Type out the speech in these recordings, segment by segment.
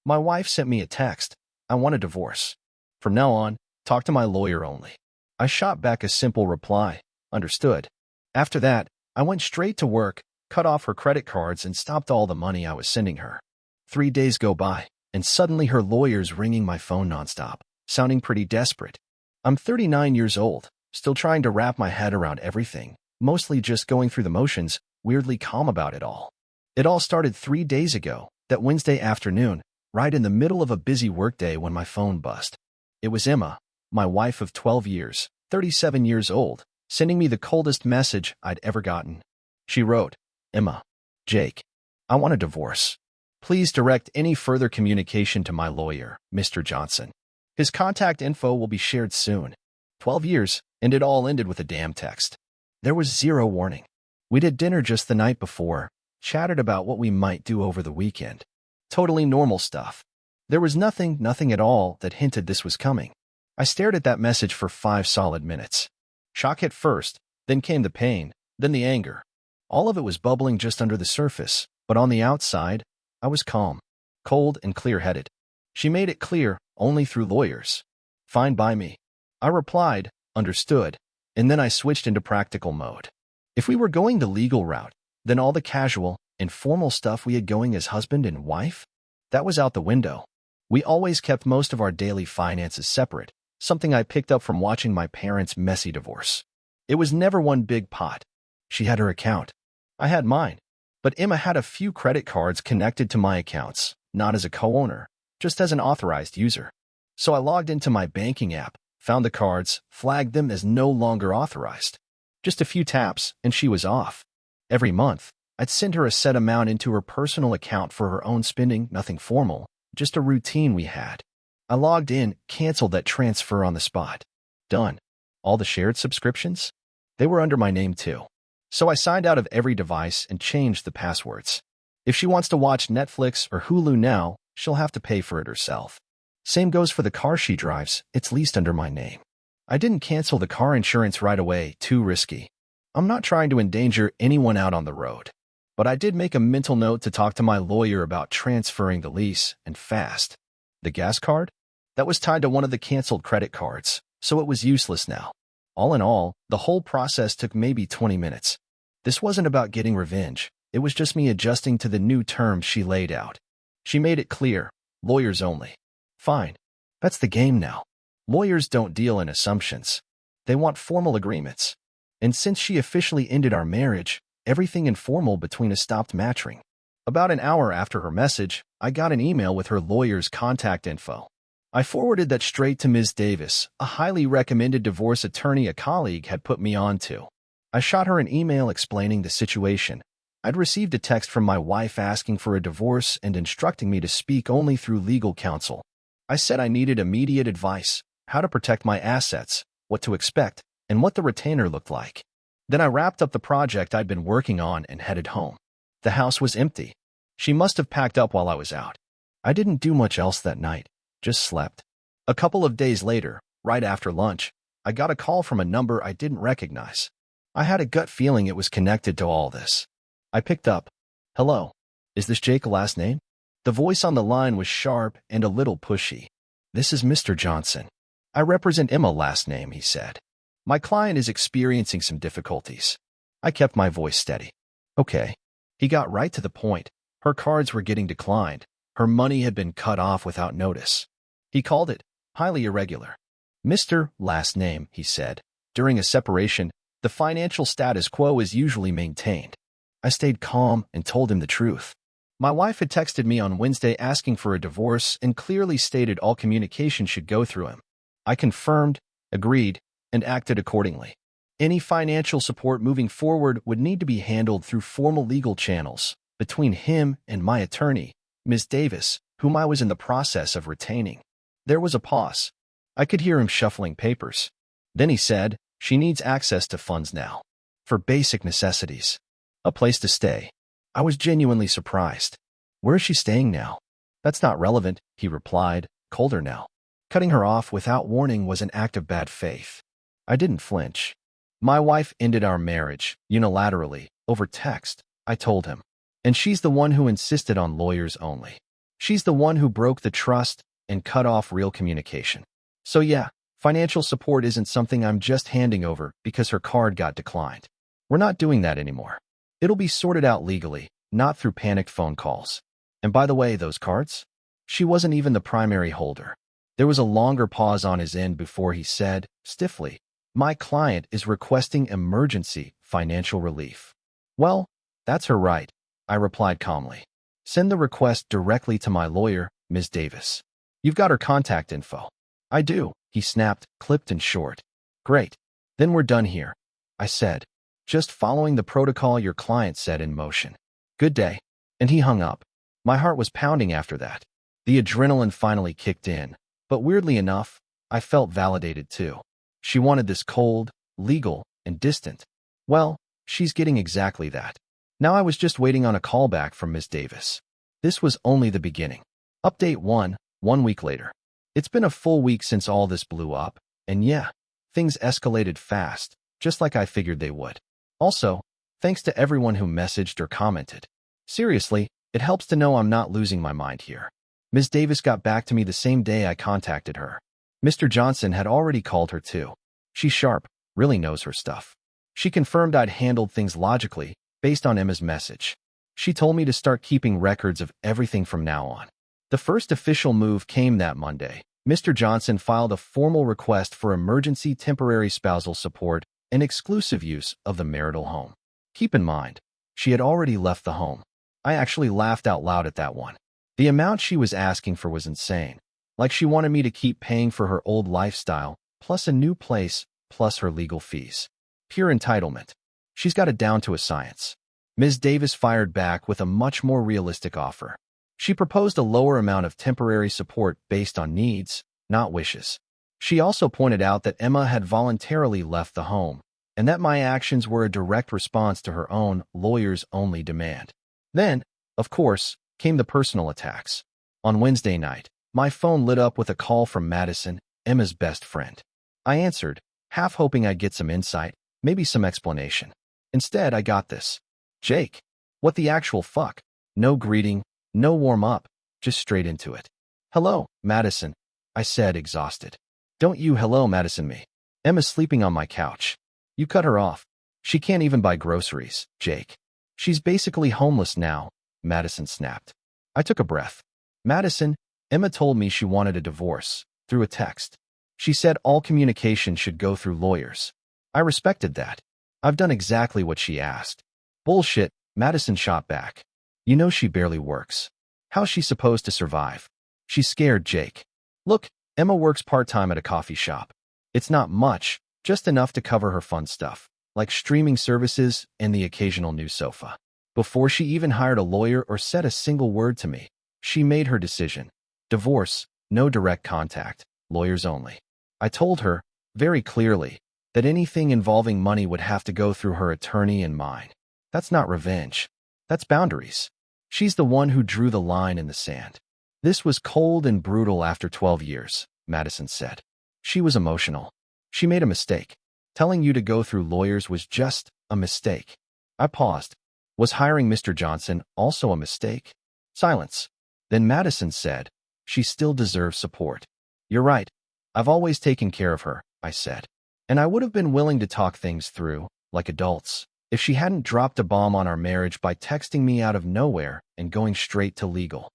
My wife sent me a text. I want a divorce. From now on, talk to my lawyer only. I shot back a simple reply. Understood. After that, I went straight to work, cut off her credit cards, and stopped all the money I was sending her. 3 days go by, and suddenly her lawyer's ringing my phone nonstop, sounding pretty desperate. I'm 39 years old, still trying to wrap my head around everything, mostly just going through the motions, weirdly calm about it all. It all started 3 days ago, that Wednesday afternoon, right in the middle of a busy workday when my phone buzzed. It was Emma, my wife of 12 years, 37 years old, sending me the coldest message I'd ever gotten. She wrote, "Emma, Jake, I want a divorce. Please direct any further communication to my lawyer, Mr. Johnson. His contact info will be shared soon." 12 years, and it all ended with a damn text. There was zero warning. We did dinner just the night before, chatted about what we might do over the weekend. Totally normal stuff. There was nothing at all that hinted this was coming. I stared at that message for 5 solid minutes. Shock hit first, then came the pain, then the anger. All of it was bubbling just under the surface, but on the outside, I was calm, cold, and clear-headed. She made it clear, only through lawyers. Fine by me. I replied, understood, and then I switched into practical mode. If we were going the legal route, then all the casual, informal stuff we had going as husband and wife? That was out the window. We always kept most of our daily finances separate, something I picked up from watching my parents' messy divorce. It was never one big pot. She had her account. I had mine. But Emma had a few credit cards connected to my accounts, not as a co-owner, just as an authorized user. So I logged into my banking app, found the cards, flagged them as no longer authorized. Just a few taps, and she was off. Every month, I'd send her a set amount into her personal account for her own spending, nothing formal, just a routine we had. I logged in, canceled that transfer on the spot. Done. All the shared subscriptions? They were under my name too. So I signed out of every device and changed the passwords. If she wants to watch Netflix or Hulu now, she'll have to pay for it herself. Same goes for the car she drives, it's leased under my name. I didn't cancel the car insurance right away, too risky. I'm not trying to endanger anyone out on the road. But I did make a mental note to talk to my lawyer about transferring the lease, and fast. The gas card? That was tied to one of the canceled credit cards, so it was useless now. All in all, the whole process took maybe 20 minutes. This wasn't about getting revenge. It was just me adjusting to the new terms she laid out. She made it clear, lawyers only. Fine. That's the game now. Lawyers don't deal in assumptions. They want formal agreements. And since she officially ended our marriage, everything informal between us stopped mattering. About an hour after her message, I got an email with her lawyer's contact info. I forwarded that straight to Ms. Davis, a highly recommended divorce attorney a colleague had put me on to. I shot her an email explaining the situation. I'd received a text from my wife asking for a divorce and instructing me to speak only through legal counsel. I said I needed immediate advice, how to protect my assets, what to expect, and what the retainer looked like. Then I wrapped up the project I'd been working on and headed home. The house was empty. She must have packed up while I was out. I didn't do much else that night, just slept. A couple of days later, right after lunch, I got a call from a number I didn't recognize. I had a gut feeling it was connected to all this. I picked up. "Hello, is this Jake last name?" The voice on the line was sharp and a little pushy. "This is Mr. Johnson. I represent Emma last name," he said. "My client is experiencing some difficulties." I kept my voice steady. "Okay." He got right to the point. Her cards were getting declined. Her money had been cut off without notice. He called it highly irregular. "Mr. Last name," he said. "During a separation, the financial status quo is usually maintained." I stayed calm and told him the truth. My wife had texted me on Wednesday asking for a divorce and clearly stated all communication should go through him. I confirmed, agreed, and acted accordingly. Any financial support moving forward would need to be handled through formal legal channels between him and my attorney, Ms. Davis, whom I was in the process of retaining. There was a pause. I could hear him shuffling papers. Then he said, "She needs access to funds now. For basic necessities. A place to stay." I was genuinely surprised. "Where is she staying now?" "That's not relevant," he replied, colder now. Cutting her off without warning was an act of bad faith. I didn't flinch. "My wife ended our marriage, unilaterally, over text," I told him. "And she's the one who insisted on lawyers only." She's the one who broke the trust and cut off real communication. So yeah, financial support isn't something I'm just handing over because her card got declined. We're not doing that anymore. It'll be sorted out legally, not through panicked phone calls. And by the way, those cards? She wasn't even the primary holder. There was a longer pause on his end before he said, stiffly, "My client is requesting emergency financial relief." "Well, that's her right," I replied calmly. "Send the request directly to my lawyer, Ms. Davis. You've got her contact info." "I do," he snapped, clipped and short. "Great. Then we're done here," I said, just following the protocol your client set in motion. "Good day." And he hung up. My heart was pounding after that. The adrenaline finally kicked in, but weirdly enough, I felt validated too. She wanted this cold, legal, and distant. Well, she's getting exactly that. Now I was just waiting on a callback from Miss Davis. This was only the beginning. Update 1 week later. It's been a full week since all this blew up, and yeah, things escalated fast, just like I figured they would. Also, thanks to everyone who messaged or commented. Seriously, it helps to know I'm not losing my mind here. Ms. Davis got back to me the same day I contacted her. Mr. Johnson had already called her too. She's sharp, really knows her stuff. She confirmed I'd handled things logically, based on Emma's message. She told me to start keeping records of everything from now on. The first official move came that Monday. Mr. Johnson filed a formal request for emergency temporary spousal support and exclusive use of the marital home. Keep in mind, she had already left the home. I actually laughed out loud at that one. The amount she was asking for was insane. Like she wanted me to keep paying for her old lifestyle, plus a new place, plus her legal fees. Pure entitlement. She's got it down to a science. Ms. Davis fired back with a much more realistic offer. She proposed a lower amount of temporary support based on needs, not wishes. She also pointed out that Emma had voluntarily left the home, and that my actions were a direct response to her own lawyers-only demand. Then, of course, came the personal attacks. On Wednesday night, my phone lit up with a call from Madison, Emma's best friend. I answered, half hoping I'd get some insight, maybe some explanation. Instead, I got this. "Jake, what the actual fuck? No greeting, no warm-up, just straight into it." "Hello, Madison," I said, exhausted. "Don't you hello Madison me. Emma's sleeping on my couch. You cut her off. She can't even buy groceries, Jake. She's basically homeless now," Madison snapped. I took a breath. "Madison, Emma told me she wanted a divorce, through a text. She said all communication should go through lawyers. I respected that. I've done exactly what she asked." "Bullshit," Madison shot back. "You know she barely works. How's she supposed to survive? She's scared, Jake. Look, Emma works part-time at a coffee shop. It's not much, just enough to cover her fun stuff, like streaming services and the occasional new sofa. Before she even hired a lawyer or said a single word to me, she made her decision. Divorce, no direct contact, lawyers only. I told her, very clearly, that anything involving money would have to go through her attorney and mine. That's not revenge. That's boundaries. She's the one who drew the line in the sand. This was cold and brutal after 12 years, Madison said. She was emotional. She made a mistake. Telling you to go through lawyers was just a mistake. I paused. Was hiring Mr. Johnson also a mistake? Silence. Then Madison said, "She still deserves support." "You're right. I've always taken care of her," I said. "And I would have been willing to talk things through, like adults, if she hadn't dropped a bomb on our marriage by texting me out of nowhere and going straight to legal.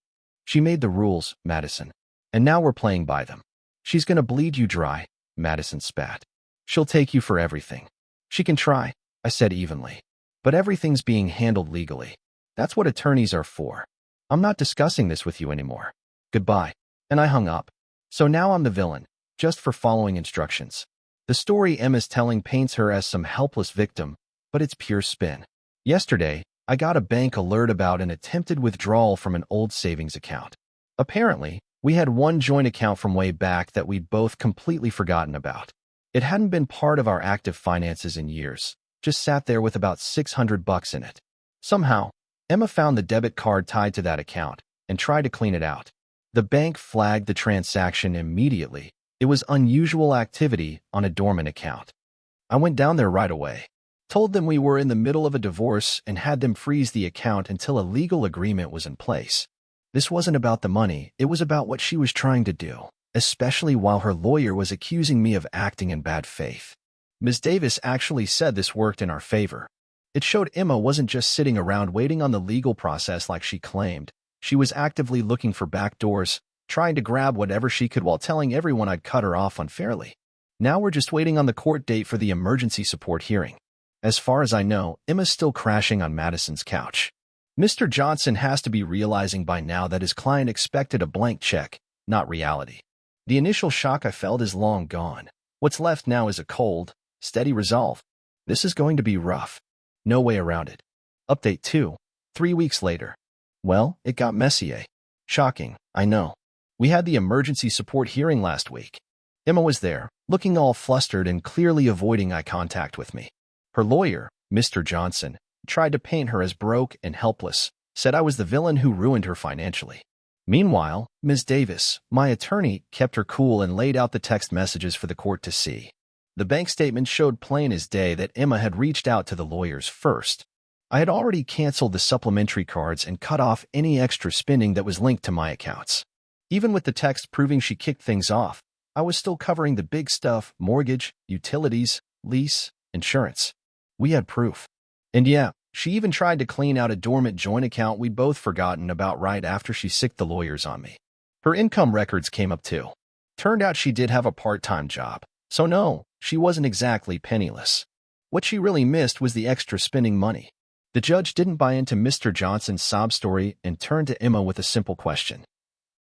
She made the rules, Madison. And now we're playing by them. She's gonna bleed you dry," Madison spat. "She'll take you for everything." "She can try," I said evenly. "But everything's being handled legally. That's what attorneys are for. I'm not discussing this with you anymore. Goodbye." And I hung up. So now I'm the villain, just for following instructions. The story Emma's telling paints her as some helpless victim, but it's pure spin. Yesterday, I got a bank alert about an attempted withdrawal from an old savings account. Apparently, we had one joint account from way back that we'd both completely forgotten about. It hadn't been part of our active finances in years, just sat there with about $600 in it. Somehow, Emma found the debit card tied to that account and tried to clean it out. The bank flagged the transaction immediately. It was unusual activity on a dormant account. I went down there right away, told them we were in the middle of a divorce and had them freeze the account until a legal agreement was in place. This wasn't about the money, it was about what she was trying to do, especially while her lawyer was accusing me of acting in bad faith. Ms. Davis actually said this worked in our favor. It showed Emma wasn't just sitting around waiting on the legal process like she claimed. She was actively looking for back doors, trying to grab whatever she could while telling everyone I'd cut her off unfairly. Now we're just waiting on the court date for the emergency support hearing. As far as I know, Emma's still crashing on Madison's couch. Mr. Johnson has to be realizing by now that his client expected a blank check, not reality. The initial shock I felt is long gone. What's left now is a cold, steady resolve. This is going to be rough. No way around it. Update 2. 3 weeks later. Well, it got messy, eh? Shocking, I know. We had the emergency support hearing last week. Emma was there, looking all flustered and clearly avoiding eye contact with me. Her lawyer, Mr. Johnson, tried to paint her as broke and helpless, said I was the villain who ruined her financially. Meanwhile, Ms. Davis, my attorney, kept her cool and laid out the text messages for the court to see. The bank statement showed plain as day that Emma had reached out to the lawyers first. I had already canceled the supplementary cards and cut off any extra spending that was linked to my accounts. Even with the text proving she kicked things off, I was still covering the big stuff: mortgage, utilities, lease, insurance. We had proof. And yeah, she even tried to clean out a dormant joint account we'd both forgotten about right after she sicked the lawyers on me. Her income records came up too. Turned out she did have a part-time job. So no, she wasn't exactly penniless. What she really missed was the extra spending money. The judge didn't buy into Mr. Johnson's sob story and turned to Emma with a simple question.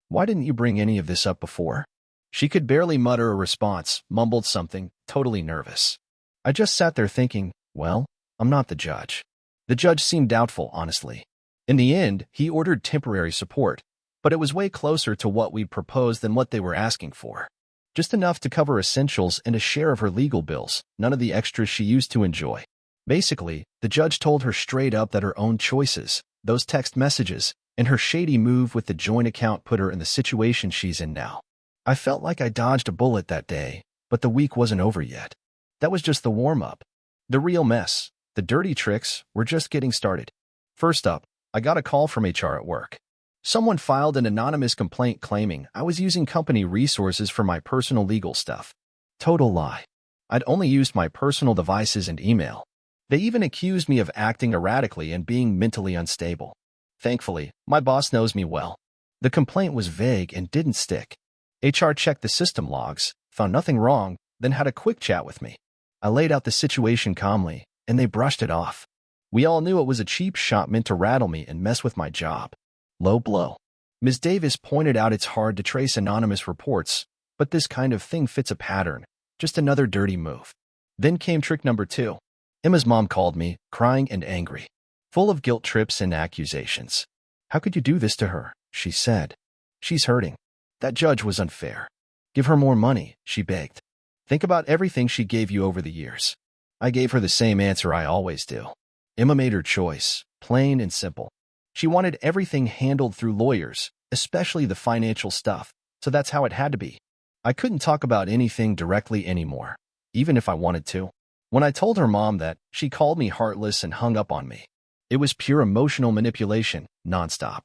Why didn't you bring any of this up before? She could barely mutter a response, mumbled something, totally nervous. I just sat there thinking, well, I'm not the judge. The judge seemed doubtful, honestly. In the end, he ordered temporary support, but it was way closer to what we'd proposed than what they were asking for. Just enough to cover essentials and a share of her legal bills, none of the extras she used to enjoy. Basically, the judge told her straight up that her own choices, those text messages, and her shady move with the joint account put her in the situation she's in now. I felt like I dodged a bullet that day, but the week wasn't over yet. That was just the warm-up. The real mess, the dirty tricks, were just getting started. First up, I got a call from HR at work. Someone filed an anonymous complaint claiming I was using company resources for my personal legal stuff. Total lie. I'd only used my personal devices and email. They even accused me of acting erratically and being mentally unstable. Thankfully, my boss knows me well. The complaint was vague and didn't stick. HR checked the system logs, found nothing wrong, then had a quick chat with me. I laid out the situation calmly, and they brushed it off. We all knew it was a cheap shot meant to rattle me and mess with my job. Low blow. Ms. Davis pointed out it's hard to trace anonymous reports, but this kind of thing fits a pattern, just another dirty move. Then came trick number 2. Emma's mom called me, crying and angry, full of guilt trips and accusations. How could you do this to her? She said. She's hurting. That judge was unfair. Give her more money, she begged. Think about everything she gave you over the years. I gave her the same answer I always do. Emma made her choice, plain and simple. She wanted everything handled through lawyers, especially the financial stuff, so that's how it had to be. I couldn't talk about anything directly anymore, even if I wanted to. When I told her mom that, she called me heartless and hung up on me. It was pure emotional manipulation, nonstop.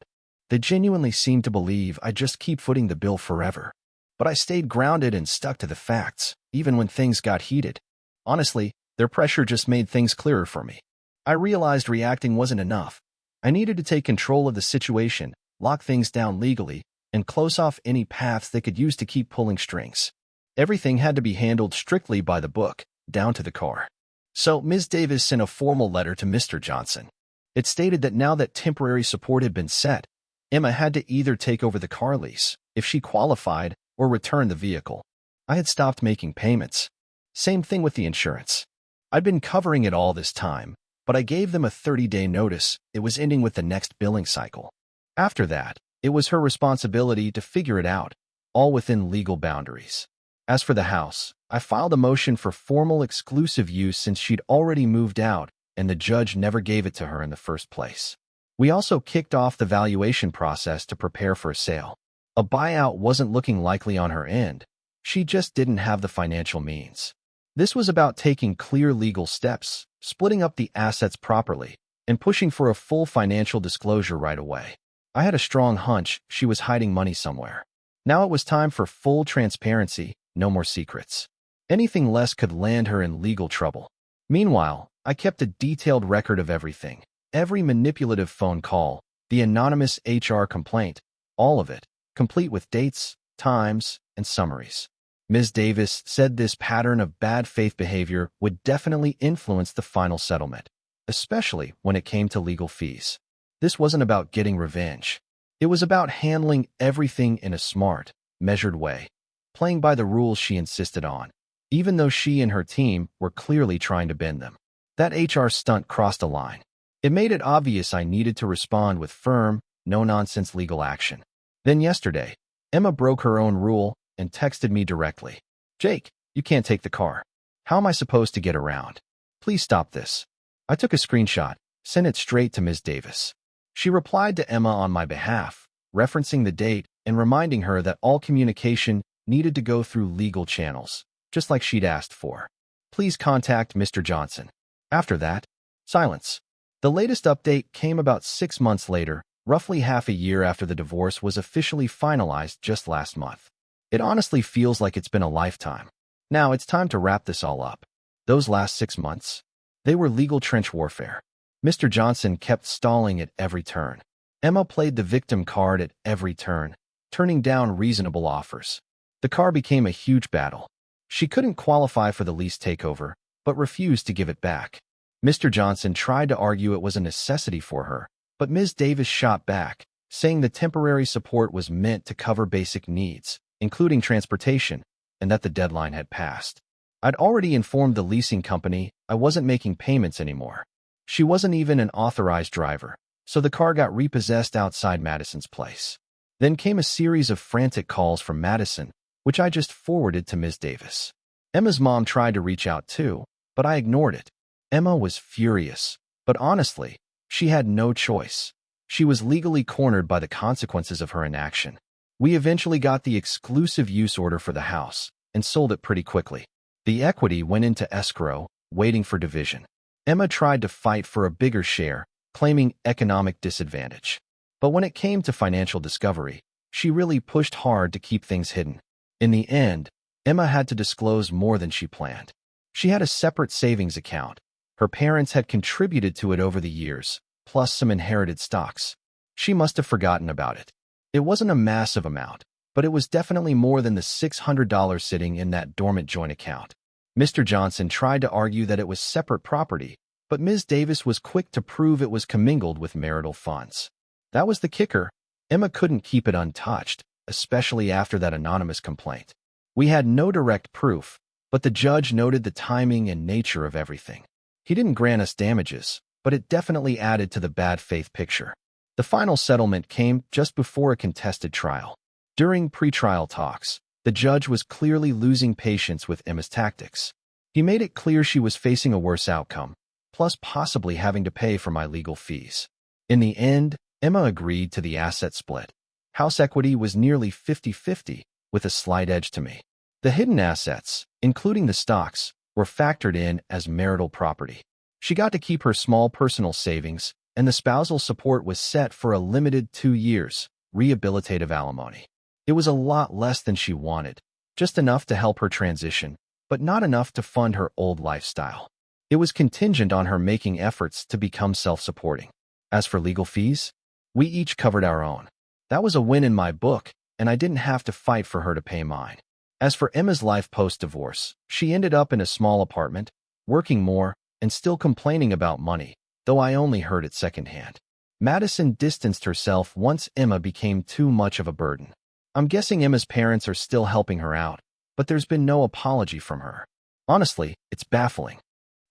They genuinely seemed to believe I'd just keep footing the bill forever. But I stayed grounded and stuck to the facts, even when things got heated. Honestly, their pressure just made things clearer for me. I realized reacting wasn't enough. I needed to take control of the situation, lock things down legally, and close off any paths they could use to keep pulling strings. Everything had to be handled strictly by the book, down to the car. So Ms. Davis sent a formal letter to Mr. Johnson. It stated that now that temporary support had been set, Emma had to either take over the car lease, if she qualified, or return the vehicle. I had stopped making payments. Same thing with the insurance. I'd been covering it all this time, but I gave them a 30-day notice. It was ending with the next billing cycle. After that, it was her responsibility to figure it out, all within legal boundaries. As for the house, I filed a motion for formal exclusive use since she'd already moved out and the judge never gave it to her in the first place. We also kicked off the valuation process to prepare for a sale. A buyout wasn't looking likely on her end. She just didn't have the financial means. This was about taking clear legal steps, splitting up the assets properly, and pushing for a full financial disclosure right away. I had a strong hunch she was hiding money somewhere. Now it was time for full transparency, no more secrets. Anything less could land her in legal trouble. Meanwhile, I kept a detailed record of everything. Every manipulative phone call, the anonymous HR complaint, all of it, complete with dates, times, and summaries. Ms. Davis said this pattern of bad faith behavior would definitely influence the final settlement, especially when it came to legal fees. This wasn't about getting revenge. It was about handling everything in a smart, measured way, playing by the rules she insisted on, even though she and her team were clearly trying to bend them. That HR stunt crossed a line. It made it obvious I needed to respond with firm, no-nonsense legal action. Then yesterday, Emma broke her own rule and texted me directly. "Jake, you can't take the car. How am I supposed to get around? Please stop this." I took a screenshot, sent it straight to Ms. Davis. She replied to Emma on my behalf, referencing the date and reminding her that all communication needed to go through legal channels, just like she'd asked for. "Please contact Mr. Johnson." After that, silence. The latest update came about 6 months later, roughly half a year after the divorce was officially finalized just last month. It honestly feels like it's been a lifetime. Now it's time to wrap this all up. Those last 6 months, they were legal trench warfare. Mr. Johnson kept stalling at every turn. Emma played the victim card at every turn, turning down reasonable offers. The car became a huge battle. She couldn't qualify for the lease takeover, but refused to give it back. Mr. Johnson tried to argue it was a necessity for her, but Ms. Davis shot back, saying the temporary support was meant to cover basic needs, including transportation, and that the deadline had passed. I'd already informed the leasing company I wasn't making payments anymore. She wasn't even an authorized driver, so the car got repossessed outside Madison's place. Then came a series of frantic calls from Madison, which I just forwarded to Ms. Davis. Emma's mom tried to reach out too, but I ignored it. Emma was furious, but honestly, she had no choice. She was legally cornered by the consequences of her inaction. We eventually got the exclusive use order for the house and sold it pretty quickly. The equity went into escrow, waiting for division. Emma tried to fight for a bigger share, claiming economic disadvantage. But when it came to financial discovery, she really pushed hard to keep things hidden. In the end, Emma had to disclose more than she planned. She had a separate savings account. Her parents had contributed to it over the years, plus some inherited stocks. She must have forgotten about it. It wasn't a massive amount, but it was definitely more than the $600 sitting in that dormant joint account. Mr. Johnson tried to argue that it was separate property, but Ms. Davis was quick to prove it was commingled with marital funds. That was the kicker. Emma couldn't keep it untouched, especially after that anonymous complaint. We had no direct proof, but the judge noted the timing and nature of everything. He didn't grant us damages, but it definitely added to the bad faith picture. The final settlement came just before a contested trial. During pretrial talks, the judge was clearly losing patience with Emma's tactics. He made it clear she was facing a worse outcome, plus possibly having to pay for my legal fees. In the end, Emma agreed to the asset split. House equity was nearly 50-50, with a slight edge to me. The hidden assets, including the stocks, were factored in as marital property. She got to keep her small personal savings, and the spousal support was set for a limited 2 years, rehabilitative alimony. It was a lot less than she wanted, just enough to help her transition, but not enough to fund her old lifestyle. It was contingent on her making efforts to become self-supporting. As for legal fees, we each covered our own. That was a win in my book, and I didn't have to fight for her to pay mine. As for Emma's life post-divorce, she ended up in a small apartment, working more, and still complaining about money, though I only heard it secondhand. Madison distanced herself once Emma became too much of a burden. I'm guessing Emma's parents are still helping her out, but there's been no apology from her. Honestly, it's baffling.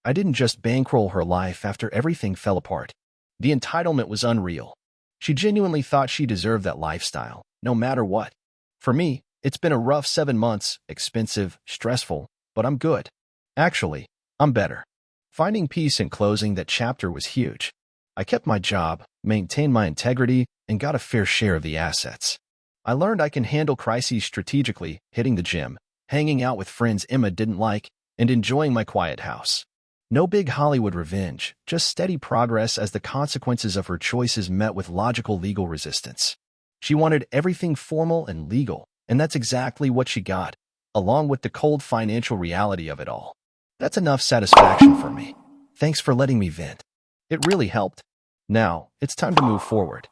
I didn't just bankroll her life after everything fell apart. The entitlement was unreal. She genuinely thought she deserved that lifestyle, no matter what. For me, it's been a rough 7 months, expensive, stressful, but I'm good. Actually, I'm better. Finding peace in closing that chapter was huge. I kept my job, maintained my integrity, and got a fair share of the assets. I learned I can handle crises strategically, hitting the gym, hanging out with friends Emma didn't like, and enjoying my quiet house. No big Hollywood revenge, just steady progress as the consequences of her choices met with logical legal resistance. She wanted everything formal and legal, and that's exactly what she got, along with the cold financial reality of it all. That's enough satisfaction for me. Thanks for letting me vent. It really helped. Now, it's time to move forward.